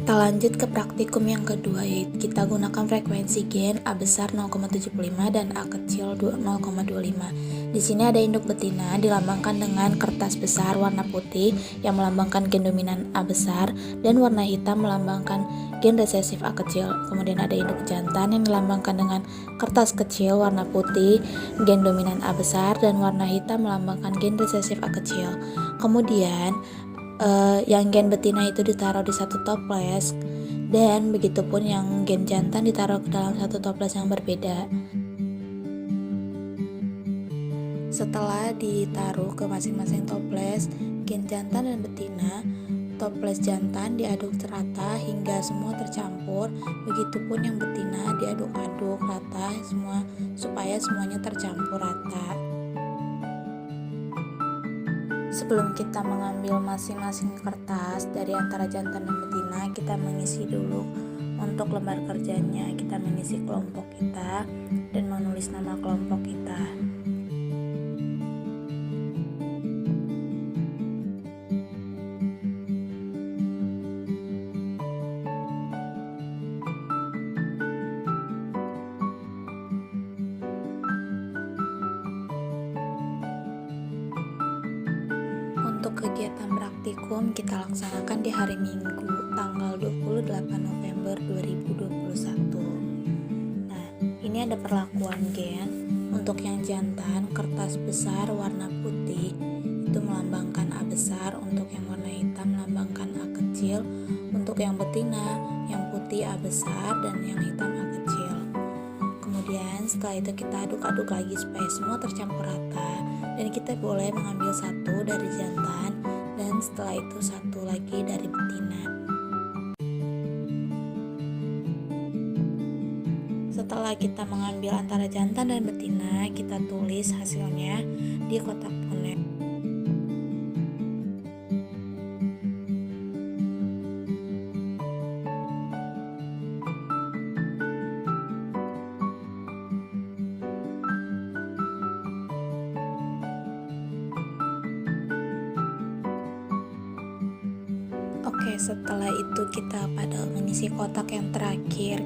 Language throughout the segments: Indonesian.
Kita lanjut ke praktikum yang kedua, yaitu kita gunakan frekuensi gen A besar 0,75 dan A kecil 0,25. Di sini ada induk betina dilambangkan dengan kertas besar warna putih yang melambangkan gen dominan A besar dan warna hitam melambangkan gen resesif A kecil. Kemudian ada induk jantan yang dilambangkan dengan kertas kecil warna putih gen dominan A besar dan warna hitam melambangkan gen resesif A kecil. Kemudian yang gen betina itu ditaruh di satu toples, dan begitupun yang gen jantan ditaruh ke dalam satu toples yang berbeda. Setelah ditaruh ke masing-masing toples gen jantan dan betina, toples jantan diaduk rata hingga semua tercampur, begitupun yang betina diaduk-aduk rata semua supaya semuanya tercampur rata. Sebelum kita mengambil masing-masing kertas dari antara jantan dan betina, kita mengisi dulu untuk lembar kerjanya. Kita mengisi kelompok kita dan menulis nama kelompok kita. Untuk kegiatan praktikum kita laksanakan di hari Minggu tanggal 28 November 2021. Nah, ini ada perlakuan gen. Untuk yang jantan, kertas besar warna putih itu melambangkan A besar, untuk yang warna hitam melambangkan A kecil, untuk yang betina yang putih A besar dan yang hitam A kecil. Kemudian setelah itu kita aduk-aduk lagi supaya semua tercampur rata, dan kita boleh mengambil satu dari jantan dan setelah itu satu lagi dari betina. Setelah kita mengambil antara jantan dan betina, kita tulis hasilnya di kotak bonek. Oke, setelah itu kita pada mengisi kotak yang terakhir.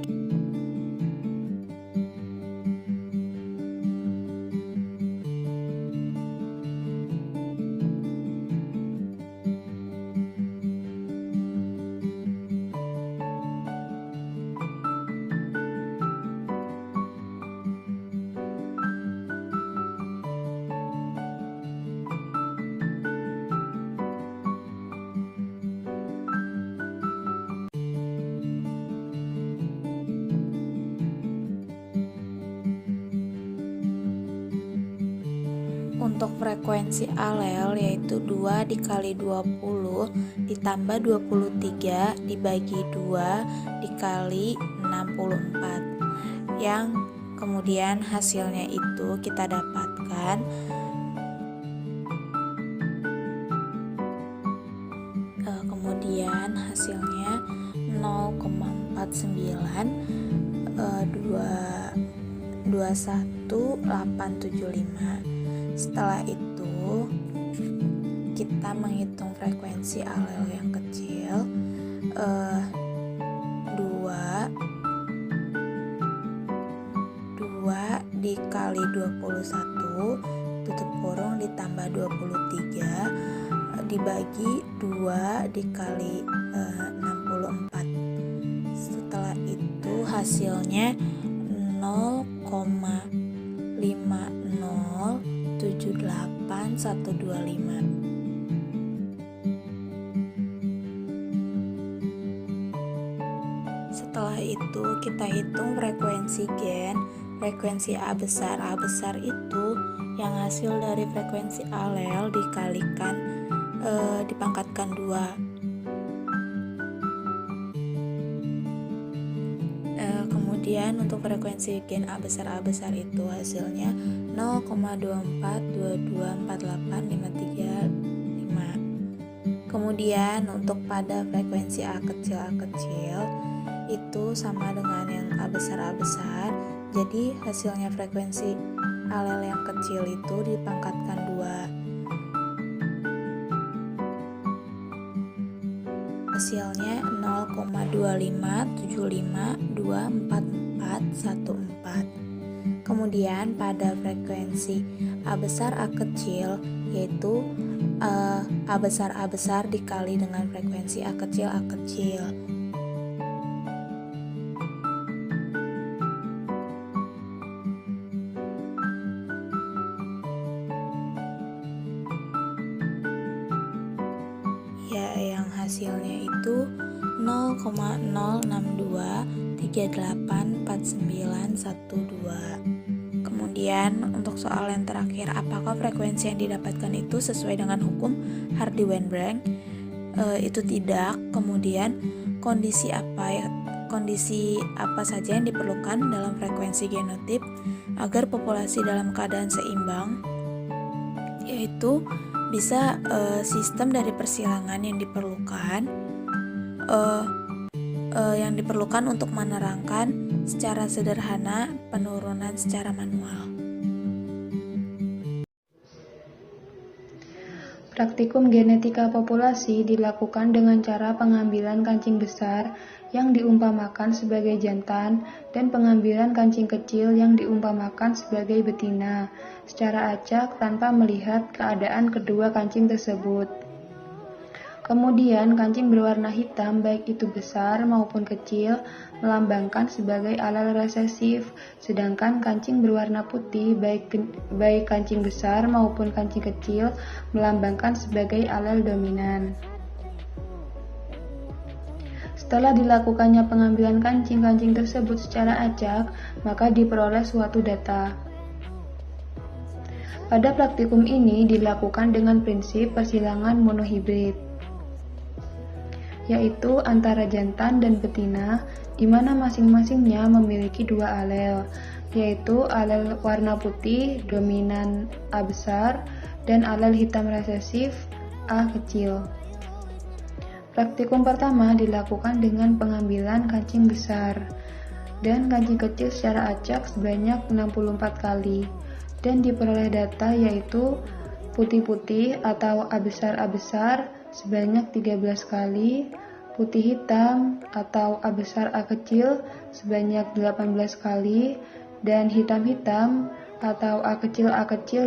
Untuk frekuensi alel yaitu 2 dikali 20 ditambah 23 dibagi 2 dikali 64, yang kemudian hasilnya itu kita dapatkan kemudian hasilnya 0,49 21875. Setelah itu kita menghitung frekuensi alel yang kecil, 2 dikali 21 tutup kurung ditambah 23 dibagi 2 dikali 64. Setelah itu hasilnya 0,5078125. Setelah itu kita hitung frekuensi gen. Frekuensi A besar itu yang hasil dari frekuensi alel dikalikan dipangkatkan 2. Kemudian untuk frekuensi gen A besar itu hasilnya 0,24224853. Kemudian untuk pada frekuensi A kecil itu sama dengan yang A besar, jadi hasilnya frekuensi alel yang kecil itu dipangkatkan 2. Hasilnya 0,257524414. Kemudian pada frekuensi A besar A kecil, yaitu A besar dikali dengan frekuensi A kecil. Ya, yang hasilnya itu 0,0623849112. Kemudian untuk soal yang terakhir, apakah frekuensi yang didapatkan itu sesuai dengan hukum Hardy-Weinberg? Itu tidak. Kemudian kondisi apa saja yang diperlukan dalam frekuensi genotip agar populasi dalam keadaan seimbang? Yaitu bisa sistem dari persilangan yang diperlukan untuk menerangkan secara sederhana penurunan secara manual. Praktikum genetika populasi dilakukan dengan cara pengambilan kancing besar yang diumpamakan sebagai jantan dan pengambilan kancing kecil yang diumpamakan sebagai betina secara acak tanpa melihat keadaan kedua kancing tersebut. Kemudian kancing berwarna hitam baik itu besar maupun kecil melambangkan sebagai alel resesif, sedangkan kancing berwarna putih baik kancing besar maupun kancing kecil melambangkan sebagai alel dominan. Setelah dilakukannya pengambilan kancing-kancing tersebut secara acak, maka diperoleh suatu data. Pada praktikum ini dilakukan dengan prinsip persilangan monohibrid, yaitu antara jantan dan betina, di mana masing-masingnya memiliki dua alel, yaitu alel warna putih dominan A besar dan alel hitam resesif A kecil. Praktikum pertama dilakukan dengan pengambilan kancing besar dan kancing kecil secara acak sebanyak 64 kali, dan diperoleh data yaitu putih-putih atau A besar sebanyak 13 kali, putih hitam atau A besar A kecil sebanyak 18 kali, dan hitam-hitam atau A kecil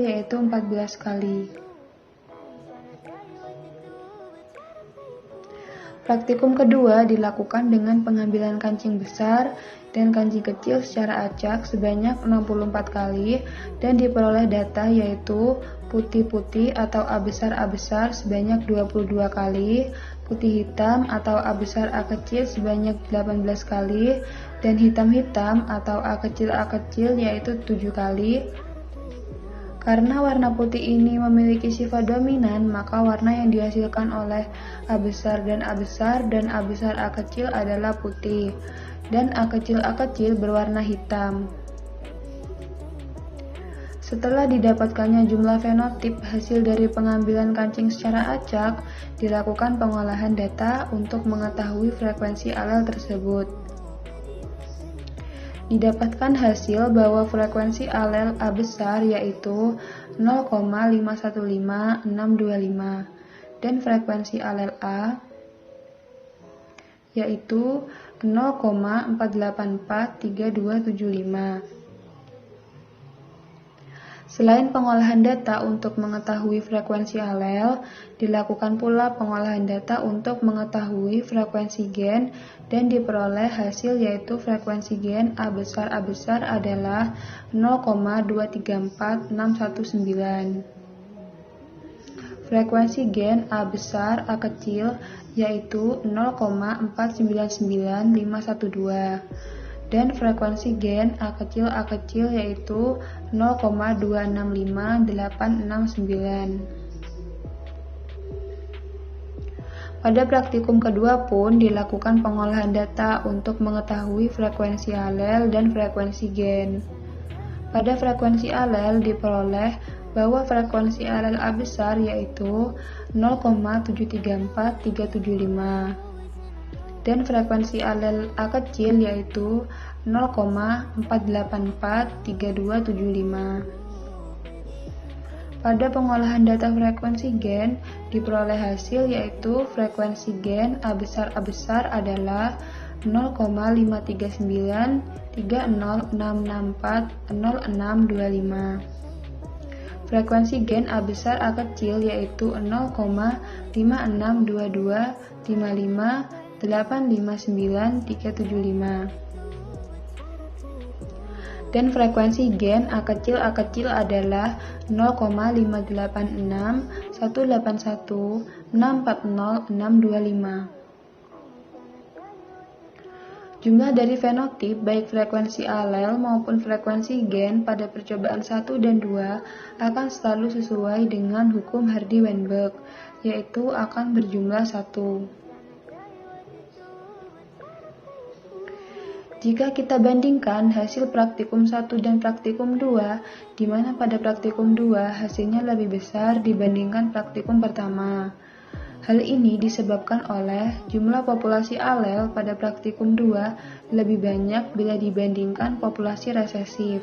yaitu 14 kali. Praktikum kedua dilakukan dengan pengambilan kancing besar dan kancing kecil secara acak sebanyak 64 kali, dan diperoleh data yaitu putih-putih atau A besar sebanyak 22 kali, putih hitam atau A besar A kecil sebanyak 18 kali, dan hitam-hitam atau A kecil yaitu 7 kali. Karena warna putih ini memiliki sifat dominan, maka warna yang dihasilkan oleh A besar dan A besar A kecil adalah putih, dan A kecil berwarna hitam. Setelah didapatkannya jumlah fenotip hasil dari pengambilan kancing secara acak, dilakukan pengolahan data untuk mengetahui frekuensi alel tersebut. Didapatkan hasil bahwa frekuensi alel A besar yaitu 0,515625 dan frekuensi alel A yaitu 0,4843275. Selain pengolahan data untuk mengetahui frekuensi alel, dilakukan pula pengolahan data untuk mengetahui frekuensi gen dan diperoleh hasil yaitu frekuensi gen A besar adalah 0,234619. Frekuensi gen A besar A kecil yaitu 0,4995512. Dan frekuensi gen A kecil yaitu 0,265869. Pada praktikum kedua pun dilakukan pengolahan data untuk mengetahui frekuensi alel dan frekuensi gen. Pada frekuensi alel diperoleh bahwa frekuensi alel A besar yaitu 0,734375. Dan frekuensi alel A kecil yaitu 0,4843275. Pada pengolahan data frekuensi gen, diperoleh hasil yaitu frekuensi gen A besar adalah 0,53930640625. Frekuensi gen A besar A kecil yaitu 0,562255859375. Dan frekuensi gen A kecil adalah 0,5861816400625. Jumlah dari fenotip baik frekuensi alel maupun frekuensi gen pada percobaan 1 dan 2 akan selalu sesuai dengan hukum Hardy-Weinberg, yaitu akan berjumlah 1. Jika kita bandingkan hasil praktikum 1 dan praktikum 2, di mana pada praktikum 2 hasilnya lebih besar dibandingkan praktikum pertama. Hal ini disebabkan oleh jumlah populasi alel pada praktikum 2 lebih banyak bila dibandingkan populasi resesif,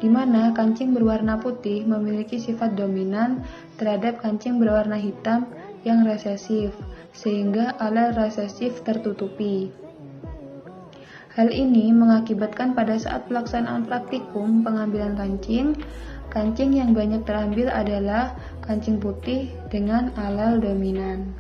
di mana kancing berwarna putih memiliki sifat dominan terhadap kancing berwarna hitam yang resesif, sehingga alel resesif tertutupi. Hal ini mengakibatkan pada saat pelaksanaan praktikum pengambilan kancing yang banyak terambil adalah kancing putih dengan alel dominan.